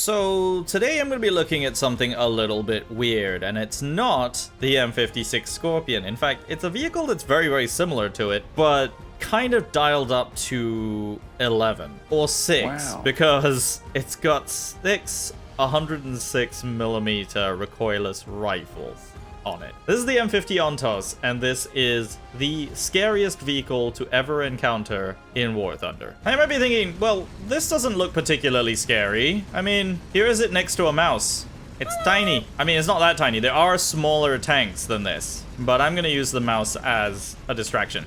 So today I'm going to be looking at something a little bit weird, and it's not the M56 Scorpion. In fact, it's a vehicle that's very, very similar to it, but kind of dialed up to 11 or 6 because it's got 6 106mm recoilless rifles on it. This is the M50 Ontos, and this is the scariest vehicle to ever encounter in War Thunder. Now you might be thinking, well, this doesn't look particularly scary. I mean, here is it next to a mouse. It's tiny. I mean, it's not that tiny. There are smaller tanks than this, but I'm gonna use the mouse as a distraction.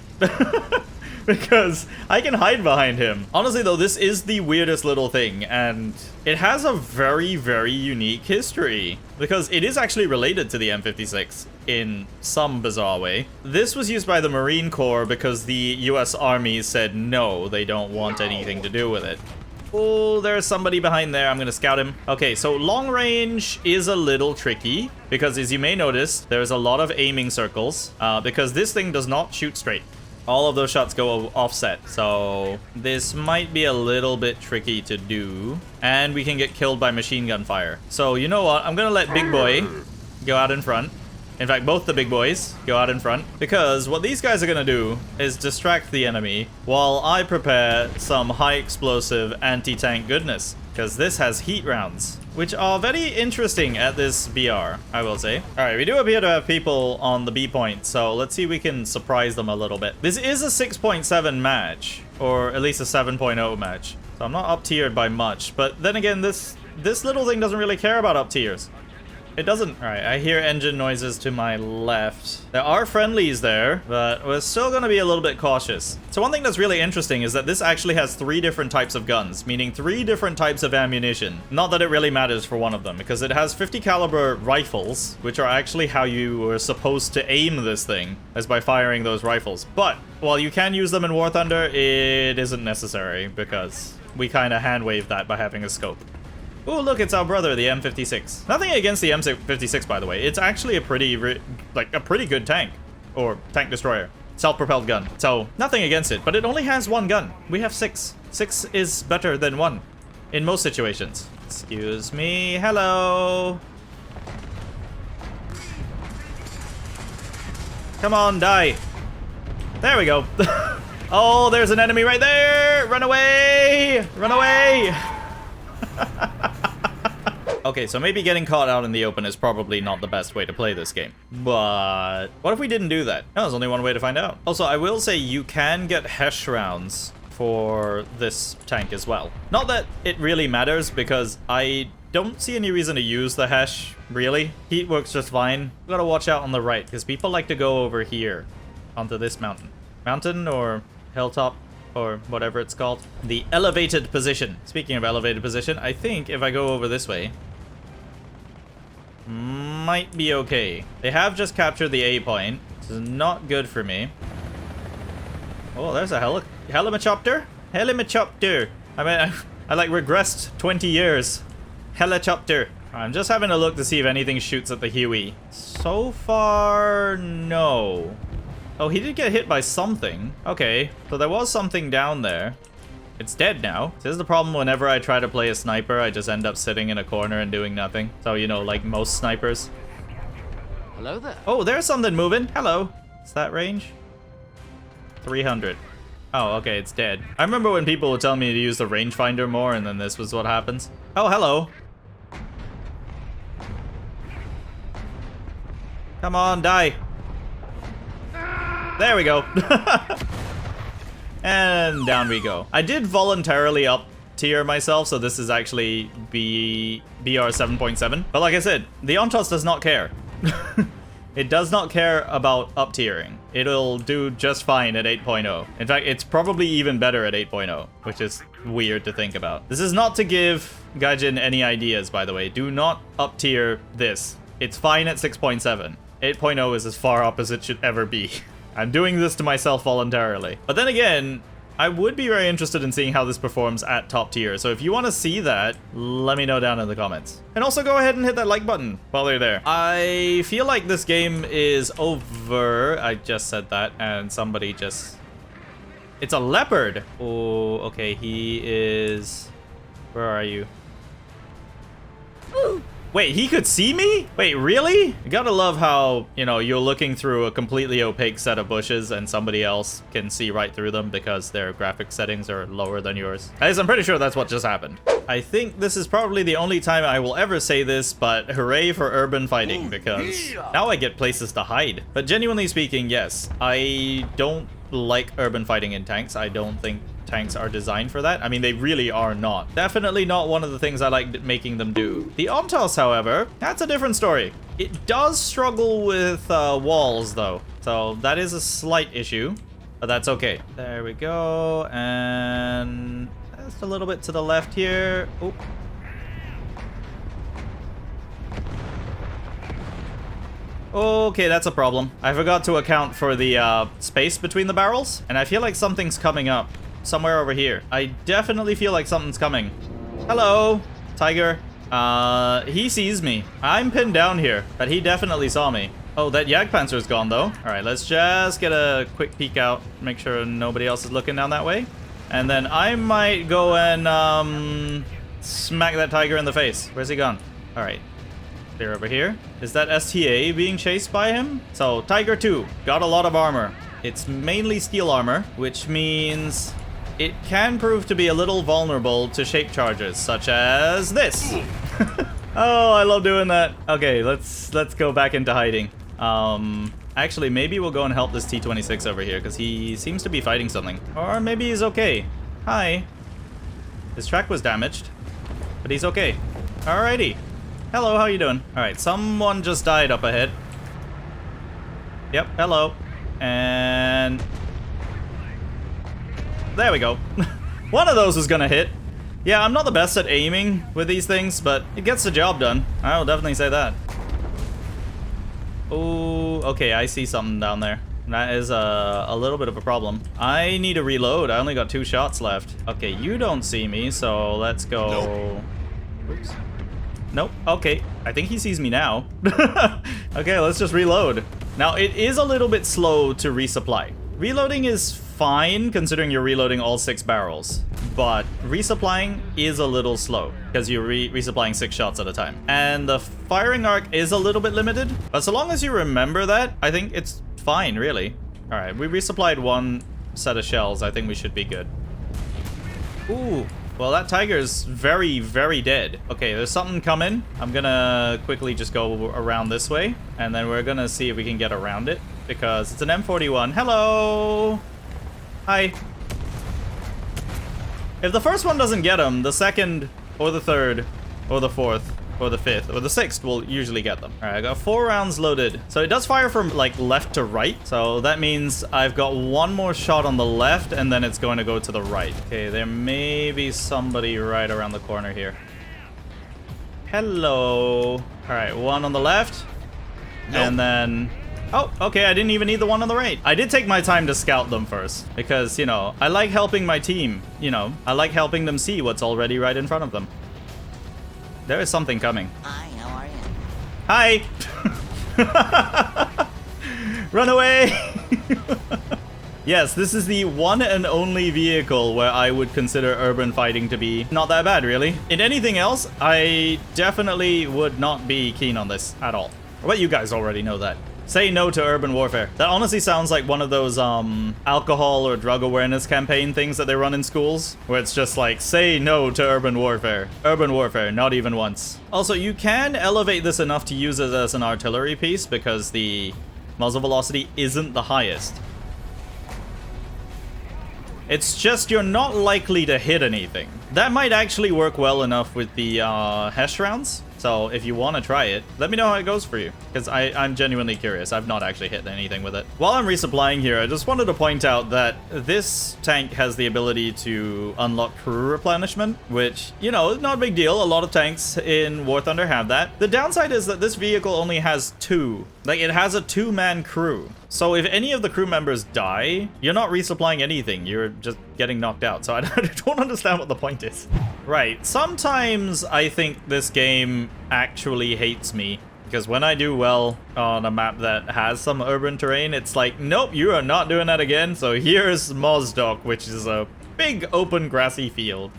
Because I can hide behind him. Honestly though, this is the weirdest little thing, and it has a very, very unique history. Because it is actually related to the M56 in some bizarre way. This was used by the Marine Corps because the US Army said no, they don't want anything to do with it. Oh, there's somebody behind there. I'm gonna scout him. Okay, so long range is a little tricky because, as you may notice, there's a lot of aiming circles because this thing does not shoot straight. All of those shots go offset, so this might be a little bit tricky to do, and we can get killed by machine gun fire. So you know what? I'm gonna let Big Boy go out in front. In fact, both the big boys go out in front, because what these guys are gonna do is distract the enemy while I prepare some high explosive anti-tank goodness, because this has heat rounds, which are very interesting at this BR, I will say. All right, we do appear to have people on the B point, so let's see if we can surprise them a little bit. This is a 6.7 match, or at least a 7.0 match, so I'm not up tiered by much. But then again, this little thing doesn't really care about up tiers. It doesn't. All right, I hear engine noises to my left. There are friendlies there, but we're still going to be a little bit cautious. So one thing that's really interesting is that this actually has 3 different types of guns, meaning 3 different types of ammunition. Not that it really matters for one of them, because it has 50 caliber rifles, which are actually how you were supposed to aim this thing, as by firing those rifles. But while you can use them in War Thunder, it isn't necessary, because we kind of hand wave that by having a scope. Oh, look, it's our brother, the M56. Nothing against the M56, by the way. It's actually a pretty good tank. Or tank destroyer. Self-propelled gun. So, nothing against it, but it only has 1 gun. We have 6. 6 is better than 1. In most situations. Excuse me. Hello. Come on, die. There we go. Oh, there's an enemy right there. Run away. Run away. Okay, so maybe getting caught out in the open is probably not the best way to play this game. But what if we didn't do that? No, there's only one way to find out. Also, I will say you can get Hesh rounds for this tank as well. Not that it really matters, because I don't see any reason to use the Hesh, really. Heat works just fine. You gotta watch out on the right, because people like to go over here onto this mountain. Mountain or hilltop, or whatever it's called. The elevated position. Speaking of elevated position, I think if I go over this way, might be okay. They have just captured the A point. This is not good for me. Oh, there's a helicopter? Helicopter. I mean, I like regressed 20 years. Helicopter. I'm just having a look to see if anything shoots at the Huey. So far, no. Oh, he did get hit by something. Okay, so there was something down there. It's dead now. This is the problem whenever I try to play a sniper, I just end up sitting in a corner and doing nothing. So, you know, like most snipers. Hello there. Oh, there's something moving. Hello. Is that range? 300. Oh, okay, it's dead. I remember when people would tell me to use the rangefinder more, and then this was what happens. Oh, hello. Come on, die. There we go. And down we go. I did voluntarily up tier myself, so this is actually BR 7.7. But like I said, the Ontos does not care. It does not care about up tiering. It'll do just fine at 8.0. In fact, it's probably even better at 8.0, which is weird to think about. This is not to give Gaijin any ideas, by the way. Do not up tier this. It's fine at 6.7. 8.0 is as far up as it should ever be. I'm doing this to myself voluntarily. But then again, I would be very interested in seeing how this performs at top tier. So if you want to see that, let me know down in the comments. And also go ahead and hit that like button while you're there. I feel like this game is over. I just said that and somebody just... It's a leopard. Oh, okay. He is... Where are you? Wait, he could see me? Wait, really? You gotta love how, you know, you're looking through a completely opaque set of bushes and somebody else can see right through them because their graphic settings are lower than yours. At least I'm pretty sure that's what just happened. I think this is probably the only time I will ever say this, but hooray for urban fighting, because now I get places to hide. But genuinely speaking, yes, I don't like urban fighting in tanks. I don't think tanks are designed for that. I mean, they really are not. Definitely not one of the things I like making them do. The Ontos, however, that's a different story. It does struggle with walls, though. So that is a slight issue, but that's okay. There we go. And just a little bit to the left here. Oh. Okay, that's a problem. I forgot to account for the space between the barrels, and I feel like something's coming up somewhere over here. I definitely feel like something's coming. Hello, Tiger. He sees me. I'm pinned down here, but he definitely saw me. Oh, that Jagdpanzer's gone, though. All right, let's just get a quick peek out, make sure nobody else is looking down that way. And then I might go and smack that Tiger in the face. Where's he gone? All right. Clear over here. Is that STA being chased by him? So, Tiger 2, got a lot of armor. It's mainly steel armor, which means it can prove to be a little vulnerable to shape charges, such as this. Oh, I love doing that. Okay, let's go back into hiding. Actually, maybe we'll go and help this T-26 over here, because he seems to be fighting something. Or maybe he's okay. Hi. His track was damaged, but he's okay. Alrighty. Hello, how you doing? Alright, someone just died up ahead. Yep, hello. And there we go. One of those was gonna hit. Yeah, I'm not the best at aiming with these things, but it gets the job done. I will definitely say that. Oh, okay, I see something down there. That is a little bit of a problem. I need to reload. I only got 2 shots left. Okay, you don't see me, so let's go. Nope. Oops. Nope. Okay, I think he sees me now. Okay, let's just reload. Now, it is a little bit slow to resupply. Reloading is fine, considering you're reloading all 6 barrels. But resupplying is a little slow, because you're resupplying 6 shots at a time. And the firing arc is a little bit limited, but so long as you remember that, I think it's fine, really. Alright, we resupplied 1 set of shells. I think we should be good. Ooh. Well, that tiger's very, very dead. Okay, there's something coming. I'm gonna quickly just go around this way, and then we're gonna see if we can get around it, because it's an M41. Hello! Hi. If the first one doesn't get him, the second, or the third, or the fourth, or the fifth, or the sixth will usually get them. Alright, I got 4 rounds loaded. So it does fire from, like, left to right. So that means I've got 1 more shot on the left, and then it's going to go to the right. Okay, there may be somebody right around the corner here. Hello. Alright, 1 on the left. Nope. And then... oh, okay, I didn't even need the 1 on the right. I did take my time to scout them first, because, you know, I like helping my team. You know, I like helping them see what's already right in front of them. There is something coming. Hi, how are you? Hi! Run away! Yes, this is the one and only vehicle where I would consider urban fighting to be not that bad, really. In anything else, I definitely would not be keen on this at all. I bet you guys already know that. Say no to urban warfare. That honestly sounds like one of those alcohol or drug awareness campaign things that they run in schools, where it's just like, say no to urban warfare. Urban warfare, not even once. Also, you can elevate this enough to use it as an artillery piece, because the muzzle velocity isn't the highest. It's just you're not likely to hit anything. That might actually work well enough with the Hesh rounds. So if you want to try it, let me know how it goes for you, because I'm genuinely curious. I've not actually hit anything with it. While I'm resupplying here, I just wanted to point out that this tank has the ability to unlock crew replenishment, which, you know, not a big deal. A lot of tanks in War Thunder have that. The downside is that this vehicle only has 2. Like, it has a 2-man crew. So if any of the crew members die, you're not resupplying anything. You're just getting knocked out. So I don't understand what the point is. Right. Sometimes I think this game actually hates me, because when I do well on a map that has some urban terrain, it's like, nope, you are not doing that again. So here's Mozdok, which is a big open grassy field.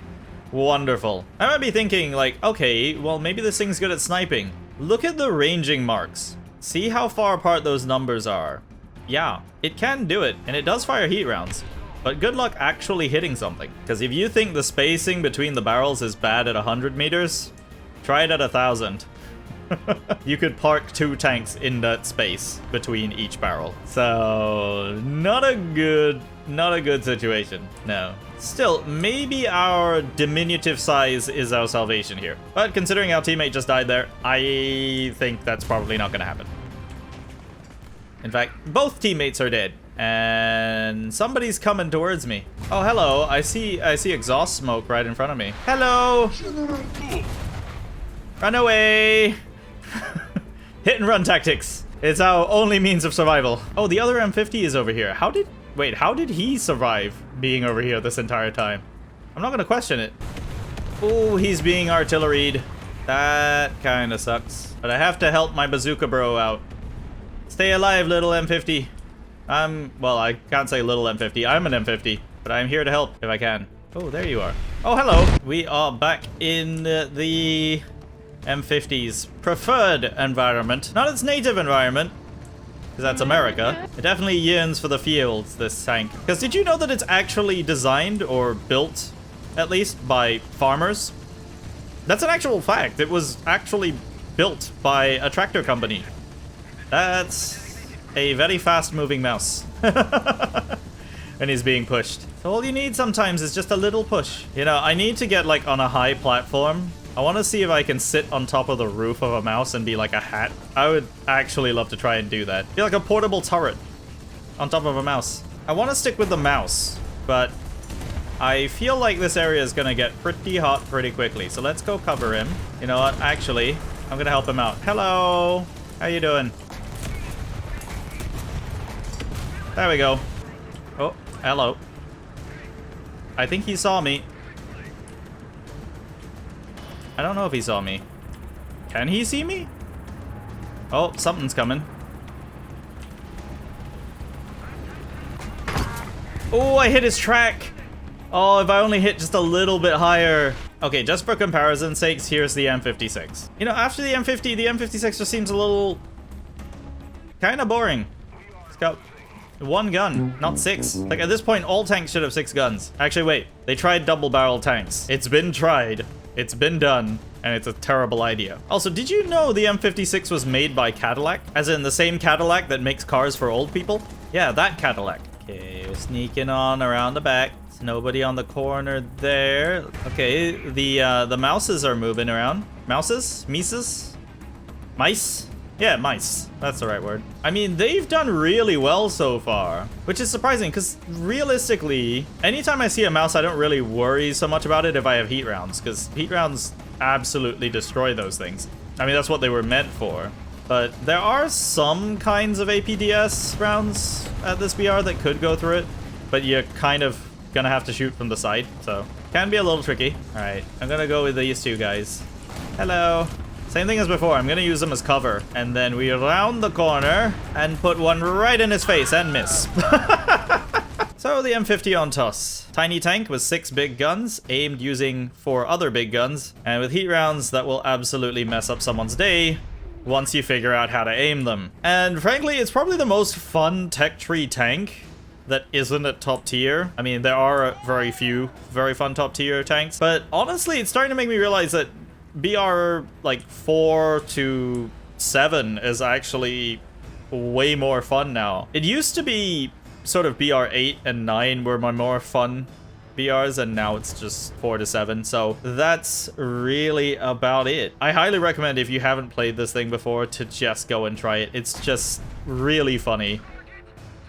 Wonderful. I might be thinking, like, okay, well, maybe this thing's good at sniping. Look at the ranging marks. See how far apart those numbers are. Yeah, it can do it, and it does fire heat rounds. But good luck actually hitting something. Because if you think the spacing between the barrels is bad at 100 meters, try it at 1,000. You could park 2 tanks in that space between each barrel. So, not a good situation. No. Still, maybe our diminutive size is our salvation here. But considering our teammate just died there, I think that's probably not going to happen. In fact, both teammates are dead. And somebody's coming towards me. Oh, hello. I see exhaust smoke right in front of me. Hello. Run away. Hit and run tactics. It's our only means of survival. Oh, the other M50 is over here. How did he survive being over here this entire time? I'm not gonna question it. Oh, he's being artilleried. That kind of sucks. But I have to help my bazooka bro out. Stay alive, little M50. Well, I can't say little M50. I'm an M50, but I'm here to help if I can. Oh, there you are. Oh, hello. We are back in the M50's preferred environment. Not its native environment, because that's America. It definitely yearns for the fields, this tank. Because did you know that it's actually designed, or built, at least, by farmers? That's an actual fact. It was actually built by a tractor company. That's a very fast-moving mouse. And he's being pushed. So all you need sometimes is just a little push. You know, I need to get, like, on a high platform. I want to see if I can sit on top of the roof of a mouse and be like a hat. I would actually love to try and do that. Be like a portable turret on top of a mouse. I want to stick with the mouse, but I feel like this area is going to get pretty hot pretty quickly. So let's go cover him. You know what? Actually, I'm going to help him out. Hello. How you doing? There we go. Oh, hello. I think he saw me. I don't know if he saw me. Can he see me? Oh, something's coming. Oh, I hit his track. Oh, if I only hit just a little bit higher. Okay, just for comparison's sakes, here's the M56. You know, after the M50, the M56 just seems a little kind of boring. It's got 1 gun, not 6. Like, at this point, all tanks should have 6 guns. Actually, wait. They tried double-barrel tanks. It's been tried. It's been done. And it's a terrible idea. Also, did you know the M56 was made by Cadillac? As in the same Cadillac that makes cars for old people? Yeah, that Cadillac. Okay, we're sneaking on around the back. There's nobody on the corner there. Okay, the mouses are moving around. Mouses? Mises? Mice? Yeah, mice. That's the right word. I mean, they've done really well so far, which is surprising because realistically, anytime I see a mouse, I don't really worry so much about it if I have heat rounds, because heat rounds absolutely destroy those things. I mean, that's what they were meant for. But there are some kinds of APDS rounds at this BR that could go through it, but you're kind of gonna have to shoot from the side, so can be a little tricky. All right, I'm gonna go with these 2 guys. Hello. Same thing as before, I'm gonna use them as cover, and then we round the corner and put one right in his face and miss. So the M50 Ontos. Tiny tank with 6 big guns, aimed using 4 other big guns, and with heat rounds that will absolutely mess up someone's day once you figure out how to aim them. And frankly, it's probably the most fun tech tree tank that isn't at top tier. I mean, there are very few very fun top tier tanks, but honestly, it's starting to make me realize that BR like 4 to 7 is actually way more fun now. It used to be sort of BR 8 and 9 were my more fun BRs, and now it's just 4 to 7. So that's really about it. I highly recommend, if you haven't played this thing before, to just go and try it. It's just really funny.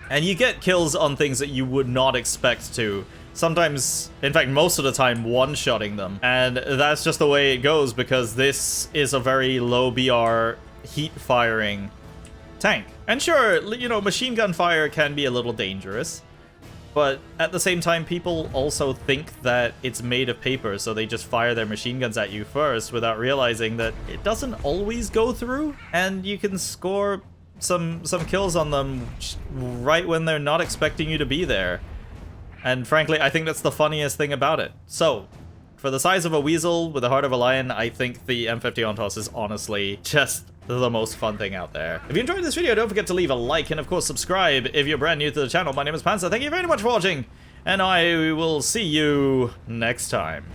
And you get kills on things that you would not expect to. Sometimes, in fact, most of the time, one-shotting them. And that's just the way it goes, because this is a very low BR heat-firing tank. And sure, you know, machine gun fire can be a little dangerous, but at the same time, people also think that it's made of paper, so they just fire their machine guns at you first without realizing that it doesn't always go through, and you can score some kills on them right when they're not expecting you to be there. And frankly, I think that's the funniest thing about it. So, for the size of a weasel with the heart of a lion, I think the M50 Ontos is honestly just the most fun thing out there. If you enjoyed this video, don't forget to leave a like and of course subscribe if you're brand new to the channel. My name is Panzer. Thank you very much for watching, and I will see you next time.